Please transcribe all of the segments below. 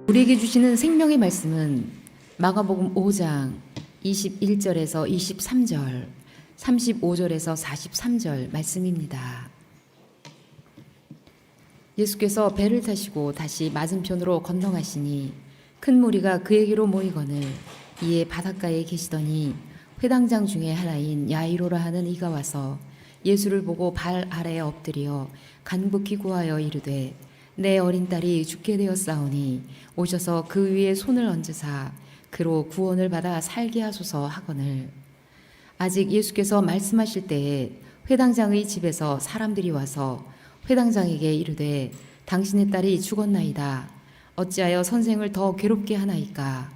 우리에게 주시는 생명의 말씀은 마가복음 5장 21절에서 23절, 35절에서 43절 말씀입니다. 예수께서 배를 타시고 다시 맞은편으로 건너가시니 큰 무리가 그에게로 모이거늘 이에 바닷가에 계시더니 회당장 중에 하나인 야이로라 하는 이가 와서 예수를 보고 발 아래에 엎드려 간곡히 구하여 이르되 내 어린 딸이 죽게 되었사오니 오셔서 그 위에 손을 얹으사 그로 구원을 받아 살게 하소서 하거늘. 아직 예수께서 말씀하실 때에 회당장의 집에서 사람들이 와서 회당장에게 이르되 당신의 딸이 죽었나이다. 어찌하여 선생을 더 괴롭게 하나이까?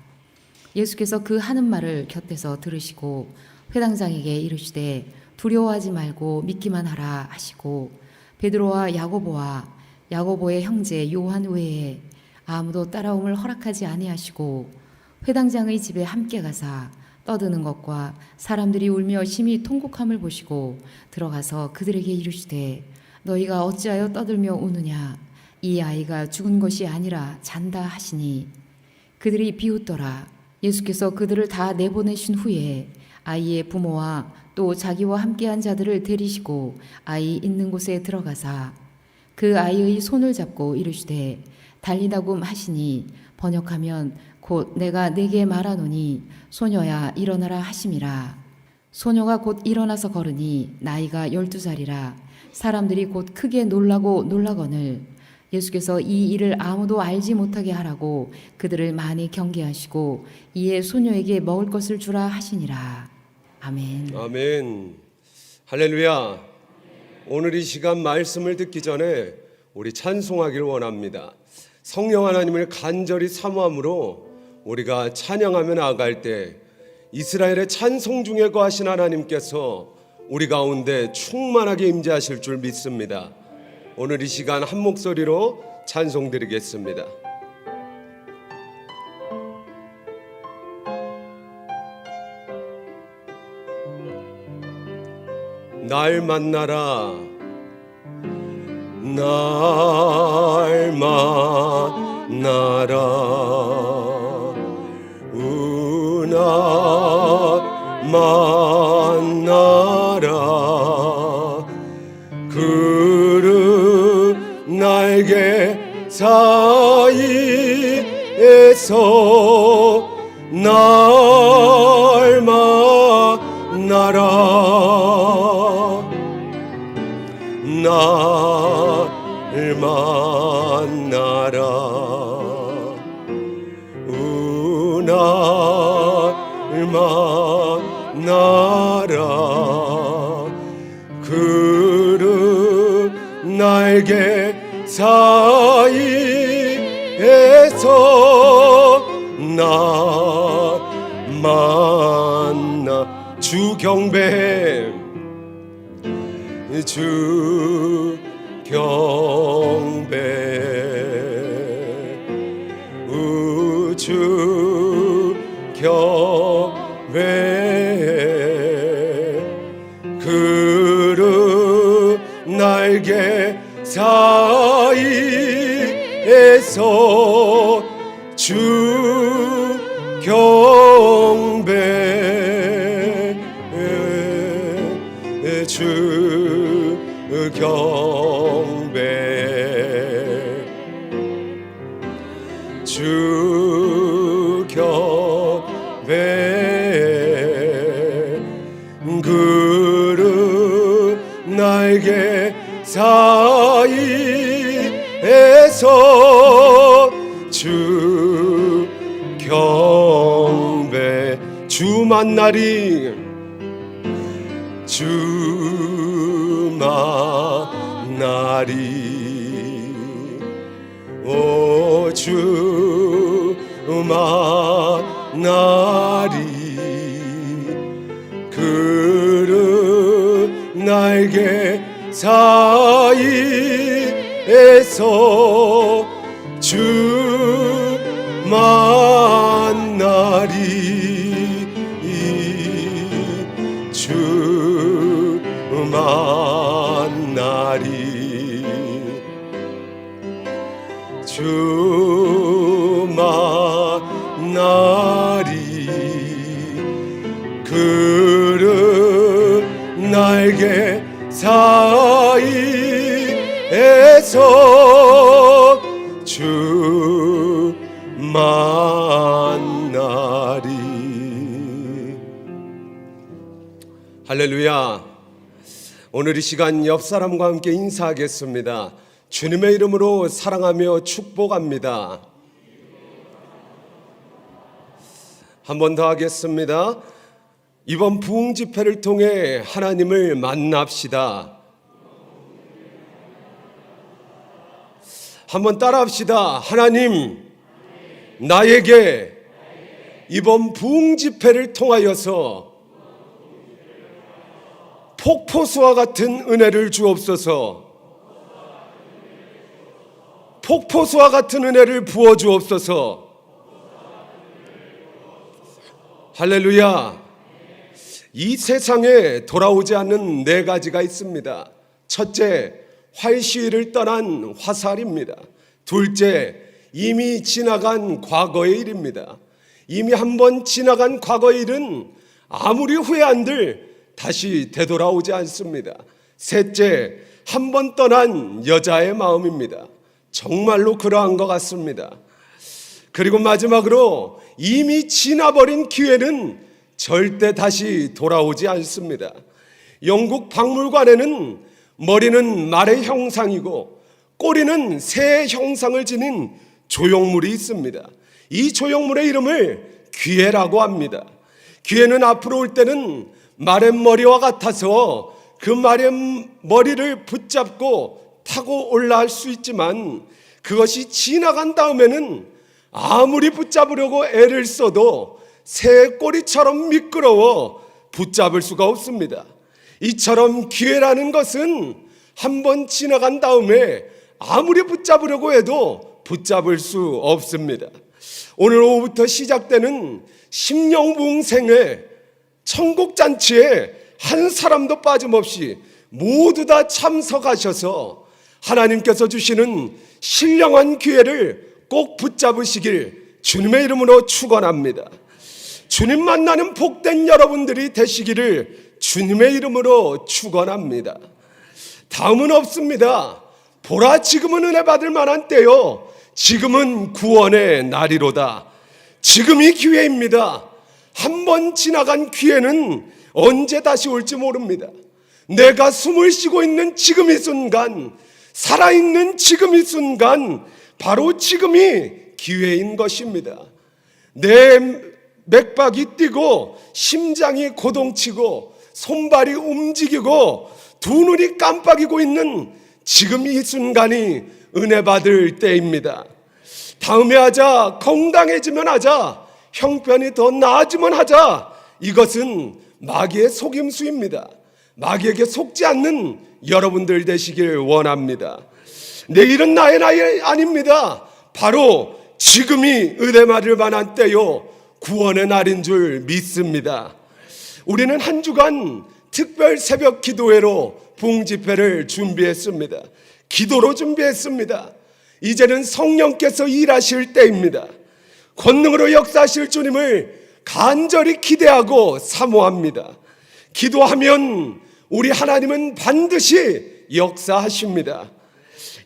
예수께서 그 하는 말을 곁에서 들으시고 회당장에게 이르시되 두려워하지 말고 믿기만 하라 하시고 베드로와 야고보의 형제 요한 외에 아무도 따라옴을 허락하지 아니하시고 회당장의 집에 함께 가사 떠드는 것과 사람들이 울며 심히 통곡함을 보시고 들어가서 그들에게 이르시되 너희가 어찌하여 떠들며 우느냐? 이 아이가 죽은 것이 아니라 잔다 하시니 그들이 비웃더라. 예수께서 그들을 다 내보내신 후에 아이의 부모와 또 자기와 함께한 자들을 데리시고 아이 있는 곳에 들어가사 그 아이의 손을 잡고 이르시되 달리다굼 하시니 번역하면 곧 내가 네게 말하노니 소녀야 일어나라 하심이라. 소녀가 곧 일어나서 걸으니 나이가 12살이라. 사람들이 곧 크게 놀라거늘 예수께서 이 일을 아무도 알지 못하게 하라고 그들을 많이 경계하시고 이에 소녀에게 먹을 것을 주라 하시니라. 아멘. 아멘. 할렐루야. 오늘 이 시간 말씀을 듣기 전에 우리 찬송하기를 원합니다. 성령 하나님을 간절히 사모함으로 우리가 찬양하며 나아갈 때 이스라엘의 찬송 중에 거하신 하나님께서 우리 가운데 충만하게 임재하실 줄 믿습니다. 오늘 이 시간 한 목소리로 찬송 드리겠습니다. 날 만나라 날 만나라 은하 만나라 그릇 날개 사이에서 날 만나라 날 만나라 은하를 만나라 그릇 날개 사이에서 날 만나 주 경배 주 경배 우주 경배 그릇 날개 사이에서 주 경배 주 경배 주 경배 그릇 날개 사이에서 주 경배 주 만나리 주 만나리 오 주 만나리 그릇 날개 사이에서 주 만나리 주 만나리 주 만나리 날이 그릇 날개 사이에서 주 만나리. 할렐루야. 오늘 이 시간 옆 사람과 함께 인사하겠습니다. 주님의 이름으로 사랑하며 축복합니다. 한 번 더 하겠습니다. 이번 부흥 집회를 통해 하나님을 만납시다. 한번 따라합시다. 하나님, 나에게 이번 부흥 집회를 통하여서 폭포수와 같은 은혜를 주옵소서. 폭포수와 같은 은혜를 부어 주옵소서. 할렐루야. 이 세상에 돌아오지 않는 네 가지가 있습니다. 첫째, 활시위를 떠난 화살입니다. 둘째, 이미 지나간 과거의 일입니다. 이미 한번 지나간 과거의 일은 아무리 후회한들 다시 되돌아오지 않습니다. 셋째, 한번 떠난 여자의 마음입니다. 정말로 그러한 것 같습니다. 그리고 마지막으로 이미 지나버린 기회는 절대 다시 돌아오지 않습니다. 영국 박물관에는 머리는 말의 형상이고 꼬리는 새의 형상을 지닌 조형물이 있습니다. 이 조형물의 이름을 귀해라고 합니다. 귀해는 앞으로 올 때는 말의 머리와 같아서 그 말의 머리를 붙잡고 타고 올라갈 수 있지만 그것이 지나간 다음에는 아무리 붙잡으려고 애를 써도 새 꼬리처럼 미끄러워 붙잡을 수가 없습니다. 이처럼 기회라는 것은 한번 지나간 다음에 아무리 붙잡으려고 해도 붙잡을 수 없습니다. 오늘 오후부터 시작되는 심령부흥생회 천국잔치에 한 사람도 빠짐없이 모두 다 참석하셔서 하나님께서 주시는 신령한 기회를 꼭 붙잡으시길 주님의 이름으로 축원합니다. 주님 만나는 복된 여러분들이 되시기를 주님의 이름으로 축원합니다. 다음은 없습니다. 보라, 지금은 은혜 받을 만한 때요, 지금은 구원의 날이로다. 지금이 기회입니다. 한번 지나간 기회는 언제 다시 올지 모릅니다. 내가 숨을 쉬고 있는 지금 이 순간, 살아있는 지금 이 순간, 바로 지금이 기회인 것입니다. 내 맥박이 뛰고 심장이 고동치고 손발이 움직이고 두 눈이 깜빡이고 있는 지금 이 순간이 은혜 받을 때입니다. 다음에 하자, 건강해지면 하자, 형편이 더 나아지면 하자, 이것은 마귀의 속임수입니다. 마귀에게 속지 않는 여러분들 되시길 원합니다. 내일은 나의 나이 아닙니다. 바로 지금이 은혜 받을 만한 때요, 구원의 날인 줄 믿습니다. 우리는 한 주간 특별 새벽 기도회로 부흥 집회를 준비했습니다. 기도로 준비했습니다. 이제는 성령께서 일하실 때입니다. 권능으로 역사하실 주님을 간절히 기대하고 사모합니다. 기도하면 우리 하나님은 반드시 역사하십니다.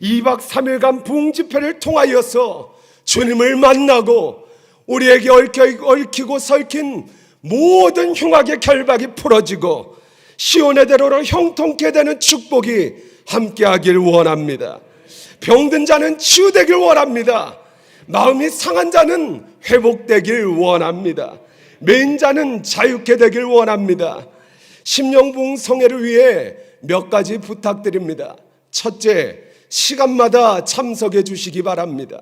2박 3일간 부흥 집회를 통하여서 주님을 만나고 우리에게 얽히고 설킨 모든 흉악의 결박이 풀어지고 시온의 대로로 형통케 되는 축복이 함께하길 원합니다. 병든 자는 치유되길 원합니다. 마음이 상한 자는 회복되길 원합니다. 매인 자는 자유케 되길 원합니다. 심령부흥 성회를 위해 몇 가지 부탁드립니다. 첫째, 시간마다 참석해 주시기 바랍니다.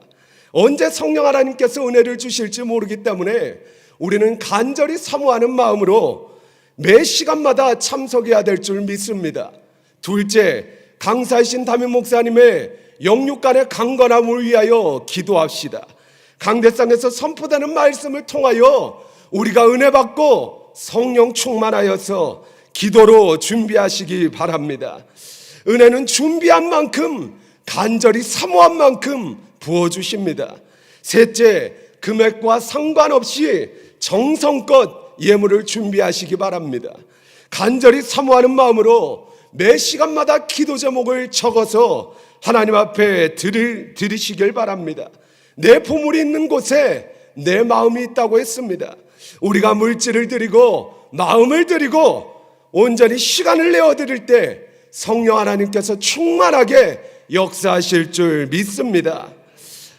언제 성령 하나님께서 은혜를 주실지 모르기 때문에 우리는 간절히 사모하는 마음으로 매 시간마다 참석해야 될 줄 믿습니다. 둘째, 강사이신 담임 목사님의 영육간의 강건함을 위하여 기도합시다. 강대상에서 선포되는 말씀을 통하여 우리가 은혜 받고 성령 충만하여서 기도로 준비하시기 바랍니다. 은혜는 준비한 만큼, 간절히 사모한 만큼 부어주십니다. 셋째, 금액과 상관없이 정성껏 예물을 준비하시기 바랍니다. 간절히 사모하는 마음으로 매 시간마다 기도 제목을 적어서 하나님 앞에 드리시길 바랍니다. 내 보물이 있는 곳에 내 마음이 있다고 했습니다. 우리가 물질을 드리고 마음을 드리고 온전히 시간을 내어드릴 때 성령 하나님께서 충만하게 역사하실 줄 믿습니다.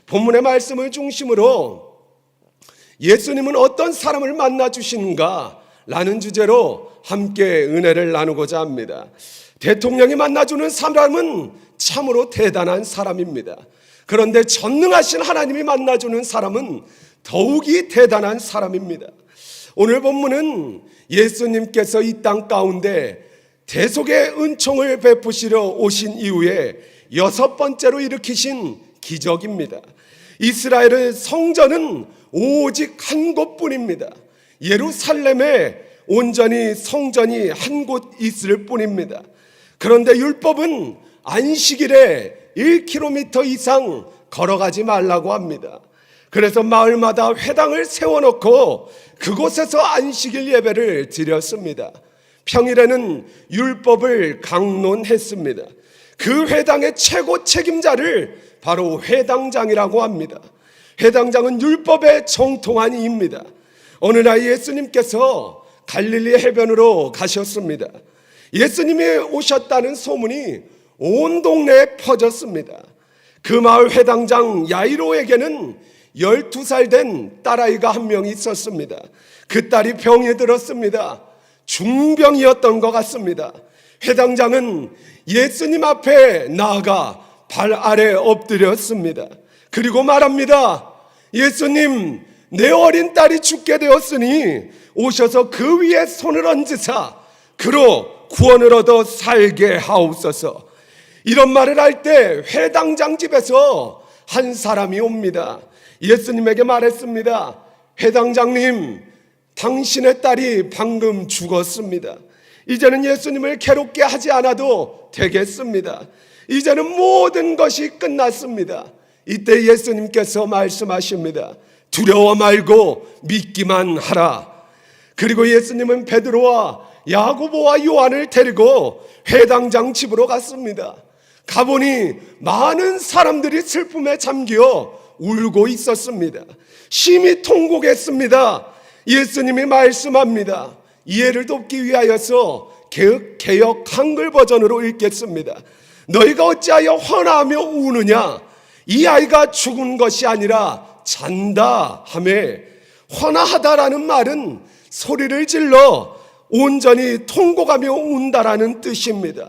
본문의 말씀을 중심으로 예수님은 어떤 사람을 만나 주시는가 라는 주제로 함께 은혜를 나누고자 합니다. 대통령이 만나주는 사람은 참으로 대단한 사람입니다. 그런데 전능하신 하나님이 만나주는 사람은 더욱이 대단한 사람입니다. 오늘 본문은 예수님께서 이 땅 가운데 대속의 은총을 베푸시러 오신 이후에 6번째로 일으키신 기적입니다. 이스라엘의 성전은 오직 한 곳뿐입니다. 예루살렘에 온전히 성전이 한 곳 있을 뿐입니다. 그런데 율법은 안식일에 1km 이상 걸어가지 말라고 합니다. 그래서 마을마다 회당을 세워놓고 그곳에서 안식일 예배를 드렸습니다. 평일에는 율법을 강론했습니다. 그 회당의 최고 책임자를 바로 회당장이라고 합니다. 회당장은 율법에 정통한 이입니다. 어느 날 예수님께서 갈릴리 해변으로 가셨습니다. 예수님이 오셨다는 소문이 온 동네에 퍼졌습니다. 그 마을 회당장 야이로에게는 12살 된 딸아이가 한 명 있었습니다. 그 딸이 병이 들었습니다. 중병이었던 것 같습니다. 회당장은 예수님 앞에 나아가 발 아래 엎드렸습니다. 그리고 말합니다. 예수님, 내 어린 딸이 죽게 되었으니 오셔서 그 위에 손을 얹으사 그로 구원을 얻어 살게 하옵소서. 이런 말을 할 때 회당장 집에서 한 사람이 옵니다. 예수님에게 말했습니다. 회당장님, 당신의 딸이 방금 죽었습니다. 이제는 예수님을 괴롭게 하지 않아도 되겠습니다. 이제는 모든 것이 끝났습니다. 이때 예수님께서 말씀하십니다. 두려워 말고 믿기만 하라. 그리고 예수님은 베드로와 야고보와 요한을 데리고 회당장 집으로 갔습니다. 가보니 많은 사람들이 슬픔에 잠겨 울고 있었습니다. 심히 통곡했습니다. 예수님이 말씀합니다. 이해를 돕기 위하여서 개역 한글 버전으로 읽겠습니다. 너희가 어찌하여 화나며 우느냐? 이 아이가 죽은 것이 아니라 잔다 하매, 화나하다라는 말은 소리를 질러 온전히 통곡하며 운다라는 뜻입니다.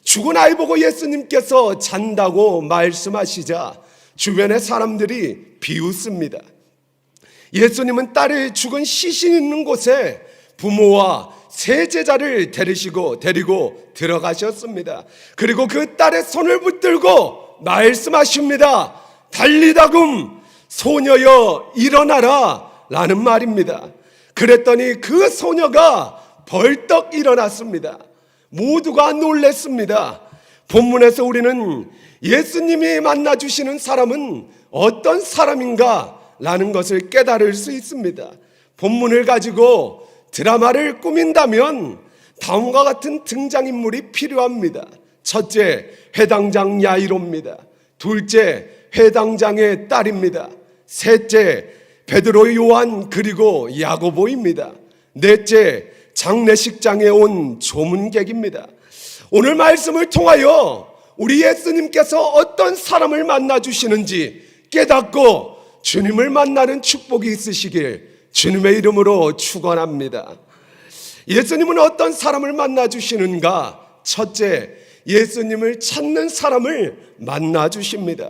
죽은 아이 보고 예수님께서 잔다고 말씀하시자 주변의 사람들이 비웃습니다. 예수님은 딸의 죽은 시신 있는 곳에 부모와 세 제자를 데리고 들어가셨습니다. 그리고 그 딸의 손을 붙들고 말씀하십니다. 달리다금 소녀여 일어나라 라는 말입니다. 그랬더니 그 소녀가 벌떡 일어났습니다. 모두가 놀랐습니다. 본문에서 우리는 예수님이 만나주시는 사람은 어떤 사람인가 라는 것을 깨달을 수 있습니다. 본문을 가지고 드라마를 꾸민다면 다음과 같은 등장인물이 필요합니다. 첫째, 회당장 야이로입니다. 둘째, 회당장의 딸입니다. 셋째, 베드로, 요한 그리고 야고보입니다. 넷째, 장례식장에 온 조문객입니다. 오늘 말씀을 통하여 우리 예수님께서 어떤 사람을 만나주시는지 깨닫고 주님을 만나는 축복이 있으시길 주님의 이름으로 축원합니다. 예수님은 어떤 사람을 만나주시는가? 첫째, 예수님을 찾는 사람을 만나주십니다.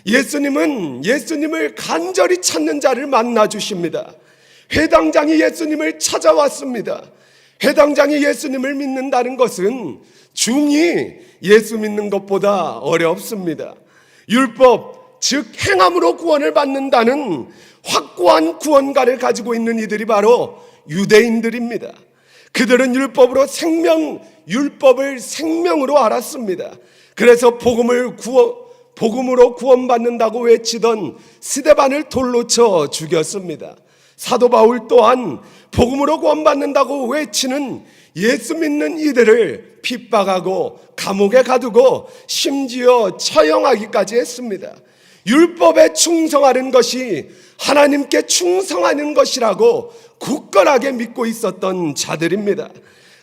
예수님은 예수님을 간절히 찾는 자를 만나주십니다. 회당장이 예수님을 찾아왔습니다. 회당장이 예수님을 믿는다는 것은 중히 예수 믿는 것보다 어렵습니다. 율법, 즉 행함으로 구원을 받는다는 확고한 구원가를 가지고 있는 이들이 바로 유대인들입니다. 그들은 율법을 생명으로 알았습니다. 그래서 복음으로 구원받는다고 외치던 스데반을 돌로 쳐 죽였습니다. 사도 바울 또한 복음으로 구원받는다고 외치는 예수 믿는 이들을 핍박하고 감옥에 가두고 심지어 처형하기까지 했습니다. 율법에 충성하는 것이 하나님께 충성하는 것이라고 굳건하게 믿고 있었던 자들입니다.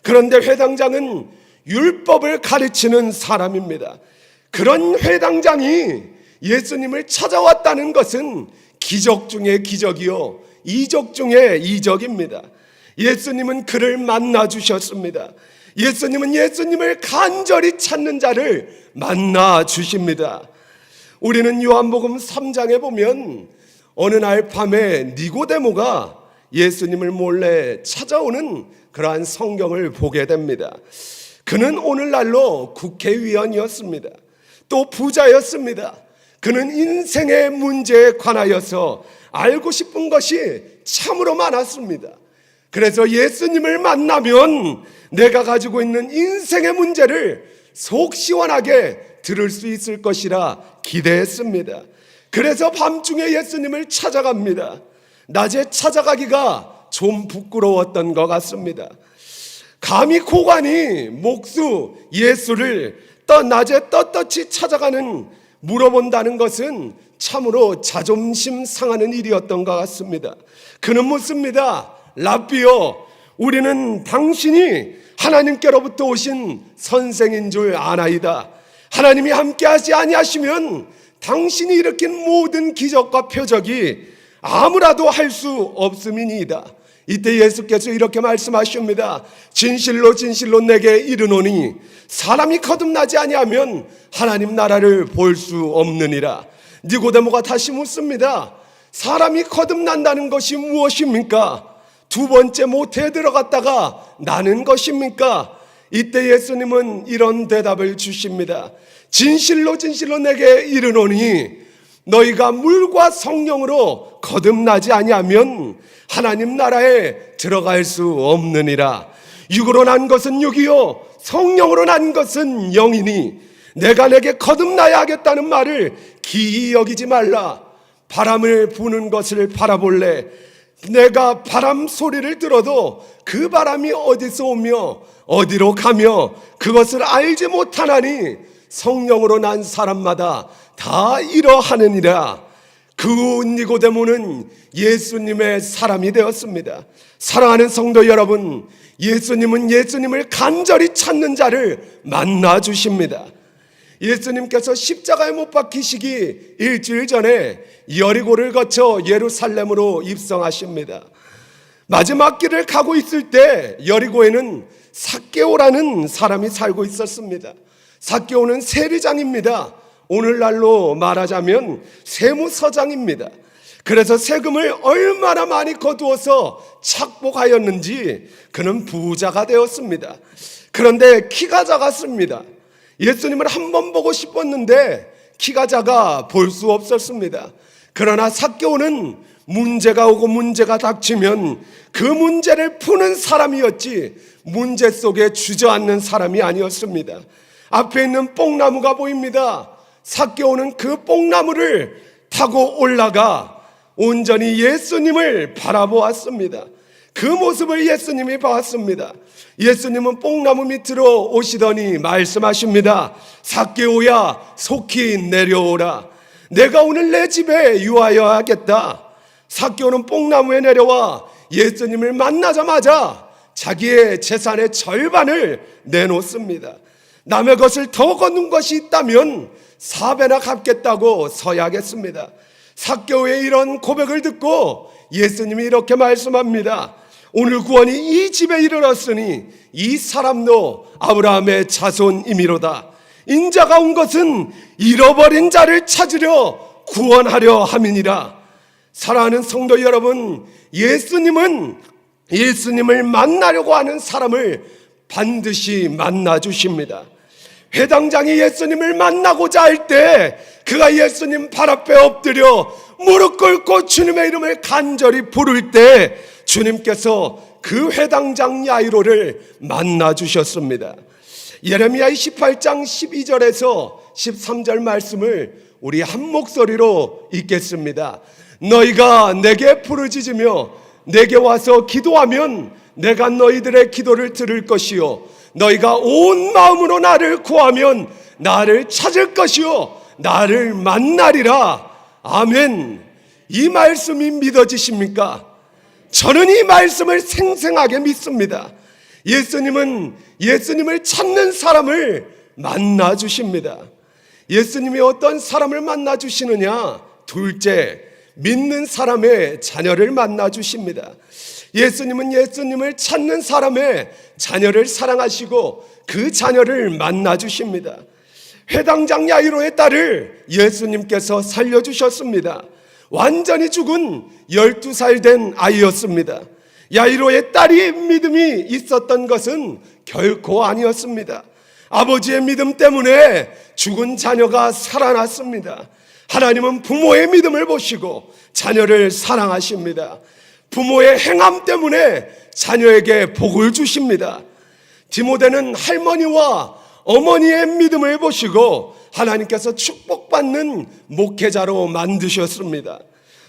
그런데 회당장은 율법을 가르치는 사람입니다. 그런 회당장이 예수님을 찾아왔다는 것은 기적 중에 기적이요, 이적 중에 이적입니다. 예수님은 그를 만나 주셨습니다. 예수님은 예수님을 간절히 찾는 자를 만나 주십니다. 우리는 요한복음 3장에 보면 어느 날 밤에 니고데모가 예수님을 몰래 찾아오는 그러한 성경을 보게 됩니다. 그는 오늘날로 국회의원이었습니다. 또 부자였습니다. 그는 인생의 문제에 관하여서 알고 싶은 것이 참으로 많았습니다. 그래서 예수님을 만나면 내가 가지고 있는 인생의 문제를 속 시원하게 들을 수 있을 것이라 기대했습니다. 그래서 밤중에 예수님을 찾아갑니다. 낮에 찾아가기가 좀 부끄러웠던 것 같습니다. 감히 고관이 목수 예수를 낮에 떳떳이 찾아가는 물어본다는 것은 참으로 자존심 상하는 일이었던 것 같습니다. 그는 묻습니다. 랍비요, 우리는 당신이 하나님께로부터 오신 선생인 줄 아나이다. 하나님이 함께하지 아니하시면 당신이 일으킨 모든 기적과 표적이 아무라도 할 수 없음이니이다. 이때 예수께서 이렇게 말씀하십니다. 진실로 진실로 내게 이르노니 사람이 거듭나지 아니하면 하나님 나라를 볼 수 없느니라. 니고데모가 다시 묻습니다. 사람이 거듭난다는 것이 무엇입니까? 두 번째 모태에 들어갔다가 나는 것입니까? 이때 예수님은 이런 대답을 주십니다. 진실로 진실로 내게 이르노니 너희가 물과 성령으로 거듭나지 아니하면 하나님 나라에 들어갈 수 없느니라. 육으로 난 것은 육이요 성령으로 난 것은 영이니 내가 내게 거듭나야 하겠다는 말을 기이 여기지 말라. 바람을 부는 것을 바라볼래. 내가 바람 소리를 들어도 그 바람이 어디서 오며 어디로 가며 그것을 알지 못하나니 성령으로 난 사람마다 다 이러하느니라. 그 후 니고데모는 예수님의 사람이 되었습니다. 사랑하는 성도 여러분, 예수님은 예수님을 간절히 찾는 자를 만나 주십니다. 예수님께서 십자가에 못 박히시기 일주일 전에 여리고를 거쳐 예루살렘으로 입성하십니다. 마지막 길을 가고 있을 때 여리고에는 삭개오라는 사람이 살고 있었습니다. 삭개오는 세리장입니다. 오늘날로 말하자면 세무서장입니다. 그래서 세금을 얼마나 많이 거두어서 착복하였는지 그는 부자가 되었습니다. 그런데 키가 작았습니다. 예수님을 한 번 보고 싶었는데 키가 작아 볼 수 없었습니다. 그러나 삭개오는 문제가 오고 문제가 닥치면 그 문제를 푸는 사람이었지 문제 속에 주저앉는 사람이 아니었습니다. 앞에 있는 뽕나무가 보입니다. 삭개오는 그 뽕나무를 타고 올라가 온전히 예수님을 바라보았습니다. 그 모습을 예수님이 봤습니다. 예수님은 뽕나무 밑으로 오시더니 말씀하십니다. 삭개오야, 속히 내려오라. 내가 오늘 내 집에 유하여 하겠다. 삭개오는 뽕나무에 내려와 예수님을 만나자마자 자기의 재산의 절반을 내놓습니다. 남의 것을 더 거둔 것이 있다면 4배나 갚겠다고 서야겠습니다. 삭개오의 이런 고백을 듣고 예수님이 이렇게 말씀합니다. 오늘 구원이 이 집에 이르렀으니 이 사람도 아브라함의 자손이미로다. 인자가 온 것은 잃어버린 자를 찾으려 구원하려 함이니라. 사랑하는 성도 여러분, 예수님을 만나려고 하는 사람을 반드시 만나 주십니다. 회당장이 예수님을 만나고자 할 때 그가 예수님 발 앞에 엎드려 무릎 꿇고 주님의 이름을 간절히 부를 때 주님께서 그 회당장 야이로를 만나 주셨습니다. 예레미야 28장 12절에서 13절 말씀을 우리 한 목소리로 읽겠습니다. 너희가 내게 부르짖으며 내게 와서 기도하면 내가 너희들의 기도를 들을 것이요 너희가 온 마음으로 나를 구하면 나를 찾을 것이요 나를 만나리라. 아멘. 이 말씀이 믿어지십니까? 저는 이 말씀을 생생하게 믿습니다. 예수님을 찾는 사람을 만나 주십니다. 예수님이 어떤 사람을 만나 주시느냐? 둘째, 믿는 사람의 자녀를 만나 주십니다. 예수님을 찾는 사람의 자녀를 사랑하시고 그 자녀를 만나 주십니다. 회당장 야이로의 딸을 예수님께서 살려주셨습니다. 완전히 죽은 12살 된 아이였습니다. 야이로의 딸이 믿음이 있었던 것은 결코 아니었습니다. 아버지의 믿음 때문에 죽은 자녀가 살아났습니다. 하나님은 부모의 믿음을 보시고 자녀를 사랑하십니다. 부모의 행함 때문에 자녀에게 복을 주십니다. 디모데는 할머니와 어머니의 믿음을 보시고 하나님께서 축복받는 목회자로 만드셨습니다.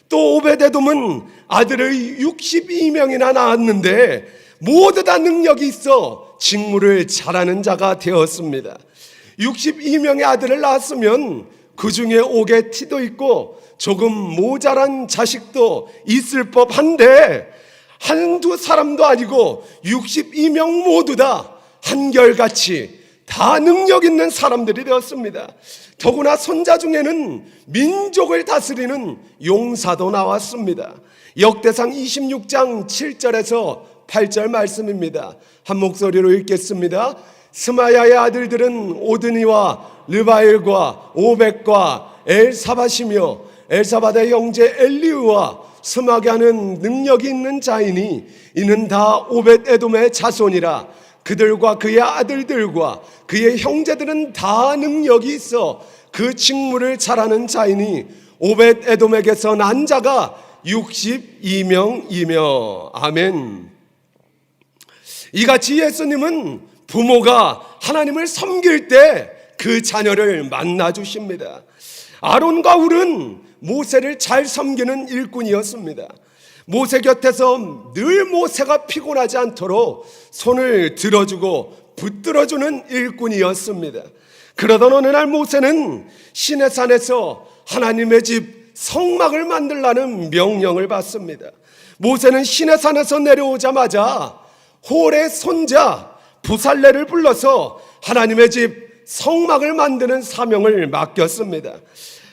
또 오베데돔은 아들을 62명이나 낳았는데 모두 다 능력이 있어 직무를 잘하는 자가 되었습니다. 62명의 아들을 낳았으면 그 중에 오게티도 있고 조금 모자란 자식도 있을 법한데 한두 사람도 아니고 62명 모두 다 한결같이 다 능력 있는 사람들이 되었습니다. 더구나 손자 중에는 민족을 다스리는 용사도 나왔습니다. 역대상 26장 7절에서 8절 말씀입니다. 한 목소리로 읽겠습니다. 스마야의 아들들은 오드니와 르바엘과 오벳과 엘사밧이며 엘사밧의 형제 엘리우와 스마게 하는 능력이 있는 자이니 이는 다 오벳에돔의 자손이라. 그들과 그의 아들들과 그의 형제들은 다 능력이 있어 그 직무를 잘하는 자이니 오벳에돔에게서 난 자가 62명이며 아멘. 이같이 예수님은 부모가 하나님을 섬길 때 그 자녀를 만나 주십니다. 아론과 훌은 모세를 잘 섬기는 일꾼이었습니다. 모세 곁에서 늘 모세가 피곤하지 않도록 손을 들어주고 붙들어주는 일꾼이었습니다. 그러던 어느 날 모세는 시내산에서 하나님의 집 성막을 만들라는 명령을 받습니다. 모세는 시내산에서 내려오자마자 홀의 손자 부살레를 불러서 하나님의 집 성막을 만드는 사명을 맡겼습니다.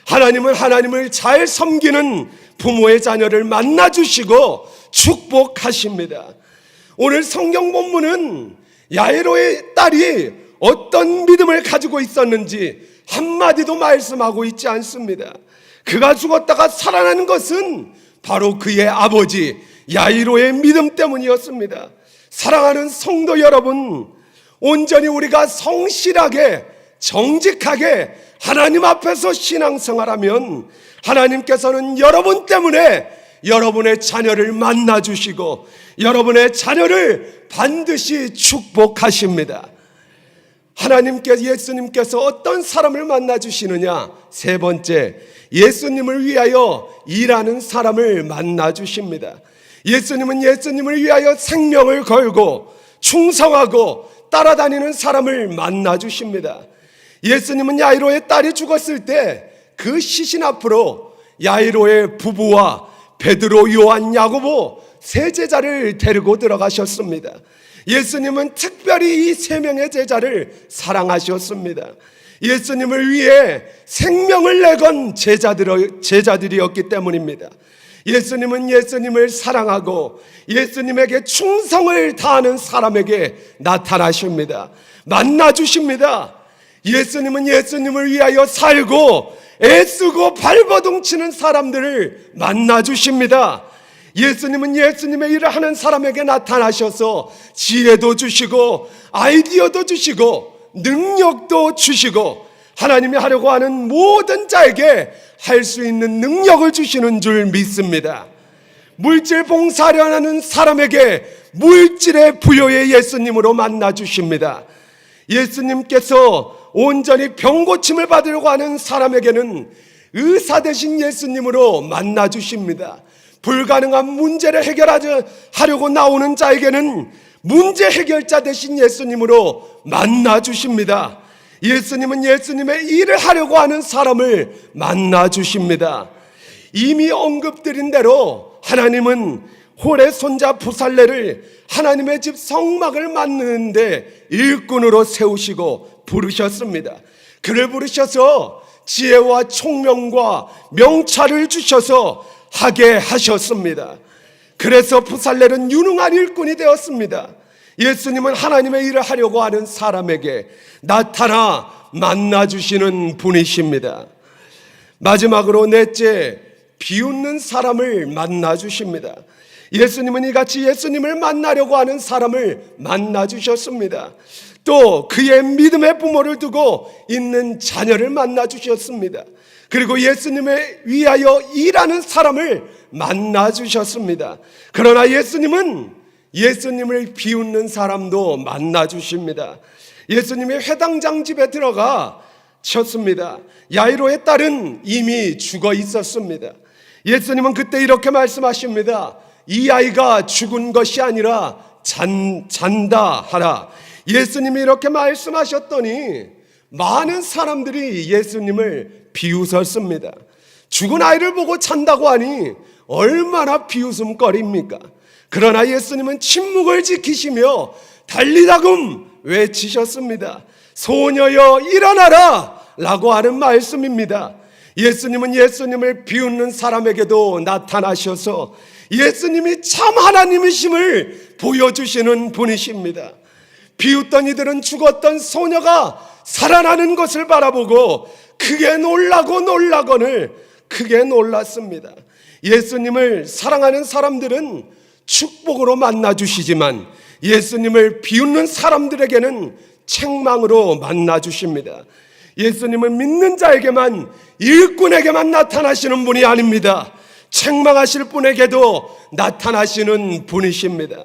하나님은 하나님을 잘 섬기는 부모의 자녀를 만나주시고 축복하십니다. 오늘 성경 본문은 야이로의 딸이 어떤 믿음을 가지고 있었는지 한마디도 말씀하고 있지 않습니다. 그가 죽었다가 살아나는 것은 바로 그의 아버지 야이로의 믿음 때문이었습니다. 사랑하는 성도 여러분, 온전히 우리가 성실하게 정직하게 하나님 앞에서 신앙생활하면 하나님께서는 여러분 때문에 여러분의 자녀를 만나주시고 여러분의 자녀를 반드시 축복하십니다. 예수님께서 어떤 사람을 만나주시느냐? 세 번째, 예수님을 위하여 일하는 사람을 만나주십니다. 예수님을 위하여 생명을 걸고 충성하고 따라다니는 사람을 만나주십니다. 예수님은 야이로의 딸이 죽었을 때 그 시신 앞으로 야이로의 부부와 베드로, 요한, 야고보 세 제자를 데리고 들어가셨습니다. 예수님은 특별히 이 세 명의 제자를 사랑하셨습니다. 예수님을 위해 생명을 내건 제자들이었기 때문입니다. 예수님을 사랑하고 예수님에게 충성을 다하는 사람에게 나타나십니다. 만나주십니다. 예수님을 위하여 살고 애쓰고 발버둥치는 사람들을 만나주십니다. 예수님은 예수님의 일을 하는 사람에게 나타나셔서 지혜도 주시고 아이디어도 주시고 능력도 주시고 하나님이 하려고 하는 모든 자에게 할 수 있는 능력을 주시는 줄 믿습니다. 물질 봉사하려 하는 사람에게 물질의 부여의 예수님으로 만나 주십니다. 예수님께서 온전히 병고침을 받으려고 하는 사람에게는 의사 되신 예수님으로 만나 주십니다. 불가능한 문제를 해결하려고 나오는 자에게는 문제 해결자 되신 예수님으로 만나 주십니다. 예수님은 예수님의 일을 하려고 하는 사람을 만나 주십니다. 이미 언급드린 대로 하나님은 홀의 손자 부살레를 하나님의 집 성막을 만드는데 일꾼으로 세우시고 부르셨습니다. 그를 부르셔서 지혜와 총명과 명찰을 주셔서 하게 하셨습니다. 그래서 부살렐은 유능한 일꾼이 되었습니다. 예수님은 하나님의 일을 하려고 하는 사람에게 나타나 만나주시는 분이십니다. 마지막으로 넷째, 비웃는 사람을 만나주십니다. 예수님은 이같이 예수님을 만나려고 하는 사람을 만나주셨습니다. 또 그의 믿음의 부모를 두고 있는 자녀를 만나주셨습니다. 그리고 예수님을 위하여 일하는 사람을 만나주셨습니다. 그러나 예수님은 예수님을 비웃는 사람도 만나주십니다. 예수님이 회당장 집에 들어가 쳤습니다. 야이로의 딸은 이미 죽어 있었습니다. 예수님은 그때 이렇게 말씀하십니다. 이 아이가 죽은 것이 아니라 잔다 하라. 예수님이 이렇게 말씀하셨더니 많은 사람들이 예수님을 비웃었습니다. 죽은 아이를 보고 잔다고 하니 얼마나 비웃음거리입니까? 그러나 예수님은 침묵을 지키시며 달리다금 외치셨습니다. 소녀여 일어나라 라고 하는 말씀입니다. 예수님은 예수님을 비웃는 사람에게도 나타나셔서 예수님이 참 하나님이심을 보여주시는 분이십니다. 비웃던 이들은 죽었던 소녀가 살아나는 것을 바라보고 크게 놀라거늘 크게 놀랐습니다. 예수님을 사랑하는 사람들은 축복으로 만나주시지만 예수님을 비웃는 사람들에게는 책망으로 만나주십니다. 예수님은 믿는 자에게만, 일꾼에게만 나타나시는 분이 아닙니다. 책망하실 분에게도 나타나시는 분이십니다.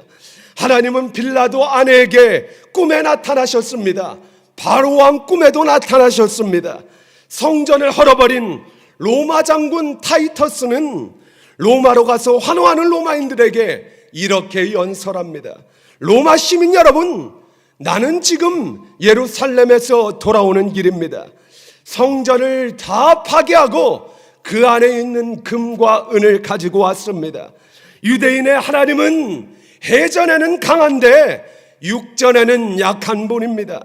하나님은 빌라도 아내에게 꿈에 나타나셨습니다. 바로 왕 꿈에도 나타나셨습니다. 성전을 헐어버린 로마 장군 타이터스는 로마로 가서 환호하는 로마인들에게 이렇게 연설합니다. 로마 시민 여러분, 나는 지금 예루살렘에서 돌아오는 길입니다. 성전을 다 파괴하고 그 안에 있는 금과 은을 가지고 왔습니다. 유대인의 하나님은 해전에는 강한데 육전에는 약한 분입니다.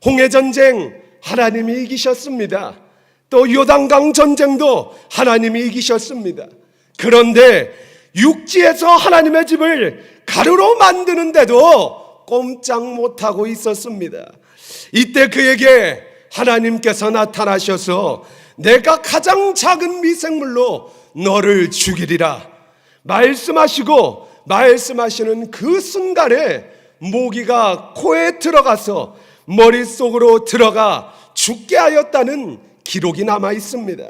홍해전쟁 하나님이 이기셨습니다. 또 요단강 전쟁도 하나님이 이기셨습니다. 그런데 육지에서 하나님의 집을 가루로 만드는데도 꼼짝 못하고 있었습니다. 이때 그에게 하나님께서 나타나셔서 내가 가장 작은 미생물로 너를 죽이리라 말씀하시고, 말씀하시는 그 순간에 모기가 코에 들어가서 머릿속으로 들어가 죽게 하였다는 기록이 남아 있습니다.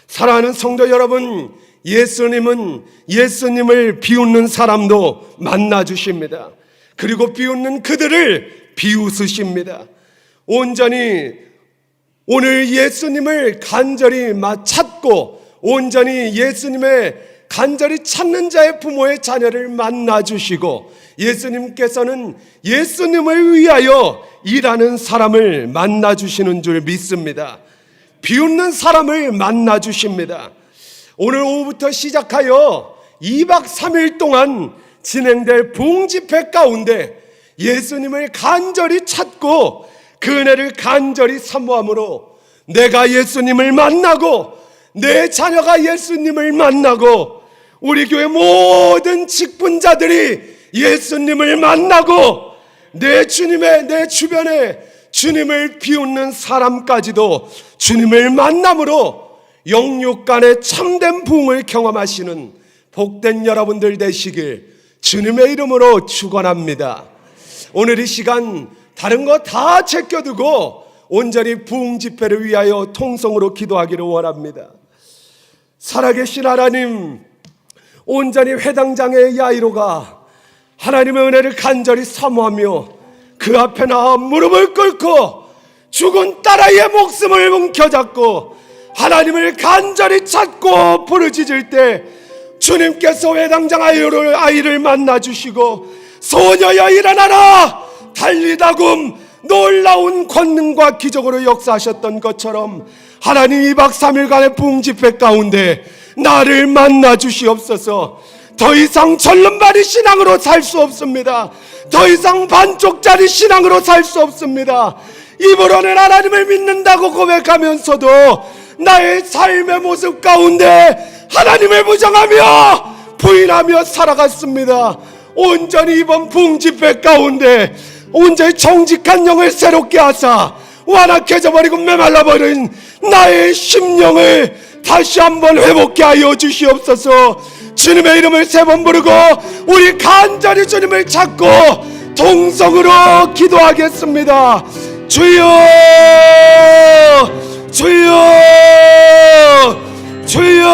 사랑하는 성도 여러분, 예수님은 예수님을 비웃는 사람도 만나주십니다. 그리고 비웃는 그들을 비웃으십니다. 온전히 오늘 예수님을 간절히 찾고 온전히 예수님의 간절히 찾는 자의 부모의 자녀를 만나주시고, 예수님께서는 예수님을 위하여 일하는 사람을 만나주시는 줄 믿습니다. 비웃는 사람을 만나주십니다. 오늘 오후부터 시작하여 2박 3일 동안 진행될 부흥집회 가운데 예수님을 간절히 찾고 그 은혜를 간절히 사모함으로 내가 예수님을 만나고 내 자녀가 예수님을 만나고 우리 교회 모든 직분자들이 예수님을 만나고 내 주변에 주님을 비웃는 사람까지도 주님을 만남으로 영육간의 참된 부흥을 경험하시는 복된 여러분들 되시길 주님의 이름으로 축원합니다. 오늘 이 시간 다른 거 다 제껴두고 온전히 부흥 집회를 위하여 통성으로 기도하기를 원합니다. 살아계신 하나님, 온전히 회당장의 야이로가 하나님의 은혜를 간절히 사모하며 그 앞에 나와 무릎을 꿇고 죽은 딸아이의 목숨을 움켜잡고 하나님을 간절히 찾고 부르짖을 때 주님께서 회당장 아이를 만나주시고 소녀여 일어나라, 달리다금 놀라운 권능과 기적으로 역사하셨던 것처럼 하나님 2박 3일간의 부흥집회 가운데 나를 만나주시옵소서. 더 이상 절름발이 신앙으로 살 수 없습니다. 더 이상 반쪽짜리 신앙으로 살 수 없습니다. 입으로는 하나님을 믿는다고 고백하면서도 나의 삶의 모습 가운데 하나님을 부정하며 부인하며 살아갔습니다. 온전히 이번 부흥집회 가운데 온전히 정직한 영을 새롭게 하사 완악해져 버리고 메말라버린 나의 심령을 다시 한번 회복케 하여 주시옵소서. 주님의 이름을 3번 부르고 우리 간절히 주님을 찾고 동성으로 기도하겠습니다. 주여, 주여, 주여.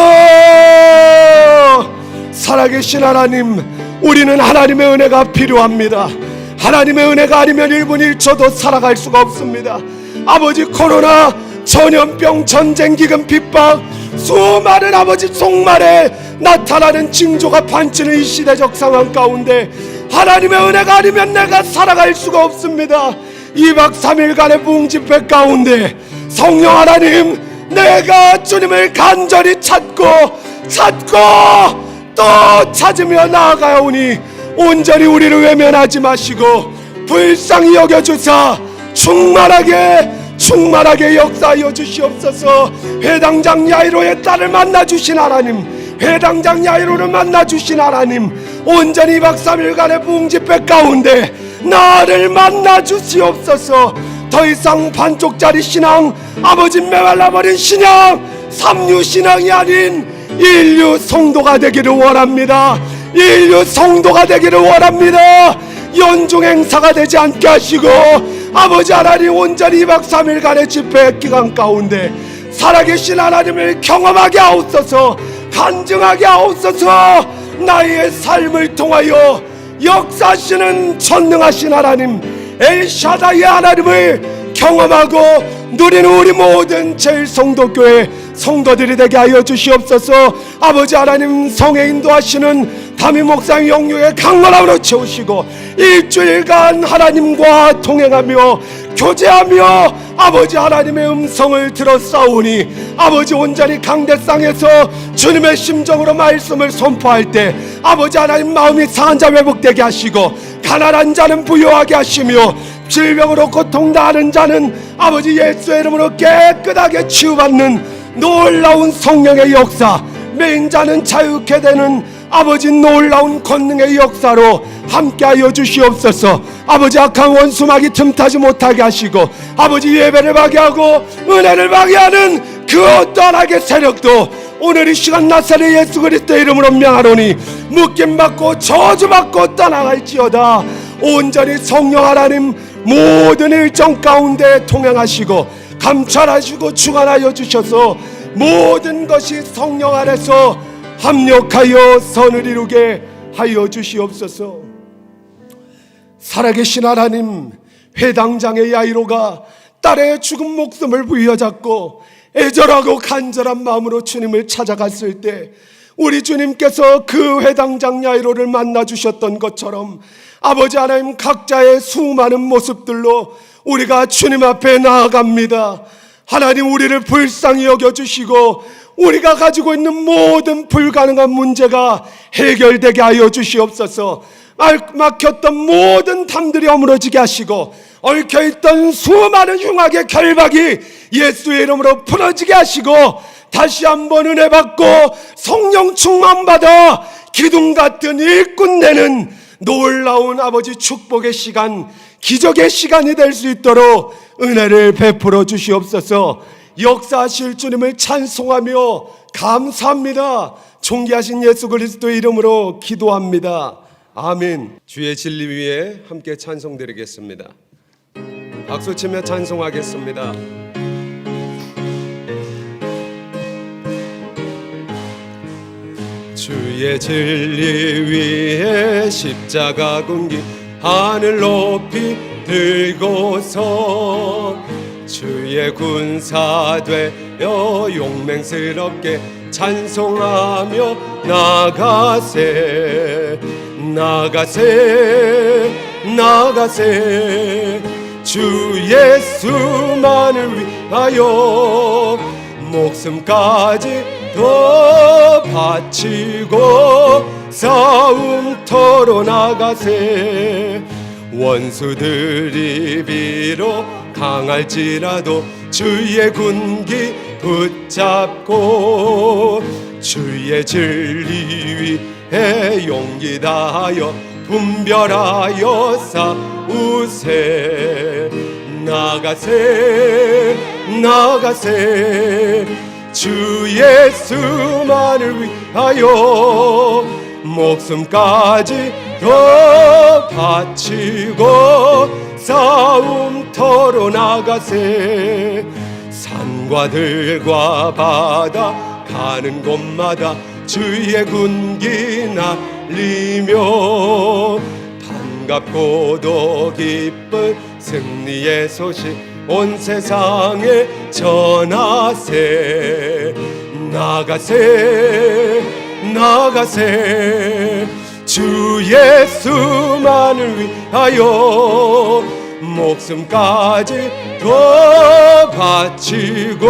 살아계신 하나님, 우리는 하나님의 은혜가 필요합니다. 하나님의 은혜가 아니면 1분 1초도 살아갈 수가 없습니다. 아버지, 코로나, 전염병, 전쟁, 기근, 핍박, 수많은 아버지 속말에 나타나는 징조가 판치는 이 시대적 상황 가운데 하나님의 은혜가 아니면 내가 살아갈 수가 없습니다. 2박 3일간의 부흥집회 가운데 성령 하나님, 내가 주님을 간절히 찾고 또 찾으며 나아가오니 온전히 우리를 외면하지 마시고 불쌍히 여겨주사 충만하게 역사하여 주시옵소서. 회당장 야이로의 딸을 만나주신 하나님, 회당장 야이로를 만나주신 하나님, 온전히 2박 3일간의 부흥집회 가운데 나를 만나주시옵소서. 더 이상 반쪽짜리 신앙, 아버지 메말라버린 신앙, 삼류신앙이 아닌 인류 성도가 되기를 원합니다. 인류 성도가 되기를 원합니다. 연중 행사가 되지 않게 하시고 아버지 하나님, 온전히 2박 3일간의 집회 기간 가운데 살아계신 하나님을 경험하게 하옵소서. 간증하게 하옵소서. 나의 삶을 통하여 역사하시는 전능하신 하나님, 엘샤다의 하나님을 경험하고 누리는 우리 모든 제일성도교회 성도들이 되게 하여 주시옵소서. 아버지 하나님, 성에 인도하시는 담임 목사의 영육에 강건함으로 채우시고 일주일간 하나님과 동행하며 교제하며 아버지 하나님의 음성을 들었사오니 아버지, 온전히 강대상에서 주님의 심정으로 말씀을 선포할 때 아버지 하나님, 마음이 상한 자 회복되게 하시고 가난한 자는 부유하게 하시며 질병으로 고통당하는 자는 아버지 예수의 이름으로 깨끗하게 치유받는 놀라운 성령의 역사, 매인 자는 자유케 되는 아버지 놀라운 권능의 역사로 함께하여 주시옵소서. 아버지, 악한 원수막이 틈타지 못하게 하시고 아버지, 예배를 파괴하고 은혜를 파괴하는 그 어떠한 악의 세력도 오늘 이 시간 나사렛 예수 그리스도의 이름으로 명하노니 묶임받고 저주받고 떠나갈지어다. 온전히 성령 하나님, 모든 일정 가운데 동행하시고 감찰하시고 주관하여 주셔서 모든 것이 성령 안에서 합력하여 선을 이루게 하여 주시옵소서. 살아계신 하나님, 회당장의 야이로가 딸의 죽은 목숨을 부여잡고 애절하고 간절한 마음으로 주님을 찾아갔을 때 우리 주님께서 그 회당장 야이로를 만나주셨던 것처럼 아버지 하나님, 각자의 수많은 모습들로 우리가 주님 앞에 나아갑니다. 하나님, 우리를 불쌍히 여겨주시고 우리가 가지고 있는 모든 불가능한 문제가 해결되게 하여 주시옵소서. 막혔던 모든 담들이 어무러지게 하시고 얽혀있던 수많은 흉악의 결박이 예수의 이름으로 풀어지게 하시고 다시 한번 은혜 받고 성령 충만받아 기둥 같은 일꾼 되는 놀라운 아버지 축복의 시간, 기적의 시간이 될 수 있도록 은혜를 베풀어 주시옵소서. 역사하실 주님을 찬송하며 감사합니다. 존귀하신 예수 그리스도의 이름으로 기도합니다. 아멘. 주의 진리 위에 함께 찬송드리겠습니다. 박수치며 찬송하겠습니다. 주의 진리 위에 십자가 군기 하늘 높이 들고서 주의 군사 되어 용맹스럽게 찬송하며 나가세 나가세 나가세 주 예수만을 위하여 목숨까지 더 바치고 싸움터로 나가세 원수들이 비록 강할지라도 주의 군기 붙잡고 주의 진리 위에 용기 다하여 분별하여 싸우세 나가세 나가세 주 예수만을 위하여 목숨까지 더 바치고 싸움터로 나가세 산과 들과 바다 가는 곳마다 주의 군기 날리며 반갑고도 기쁜 승리의 소식 온 세상에 전하세 나가세 나가세 주 예수만을 위하여 목숨까지 더 바치고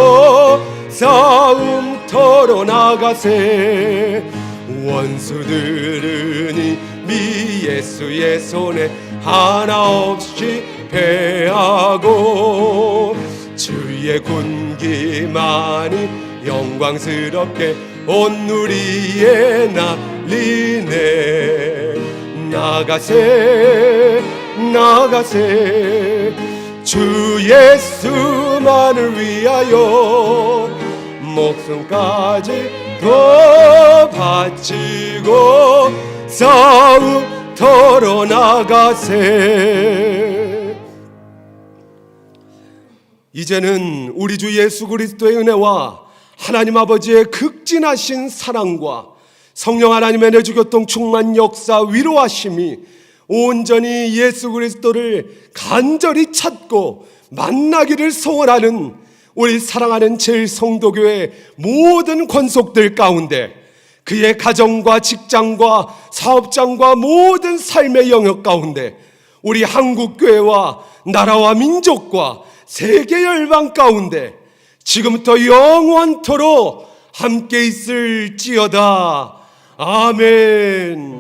싸움터로 나가세 원수들은 이미 예수의 손에 하나 없이 패하고 주의 군기만이 영광스럽게 온 누리에 날리네 나가세 나가세 주 예수만을 위하여 목숨까지 더 바치고 싸움터로 나가세 이제는 우리 주 예수 그리스도의 은혜와 하나님 아버지의 극진하신 사랑과 성령 하나님의 내주교통 충만 역사 위로하심이 온전히 예수 그리스도를 간절히 찾고 만나기를 소원하는 우리 사랑하는 제일성도교회 모든 권속들 가운데 그의 가정과 직장과 사업장과 모든 삶의 영역 가운데 우리 한국교회와 나라와 민족과 세계 열방 가운데 지금부터 영원토록 함께 있을지어다. 아멘.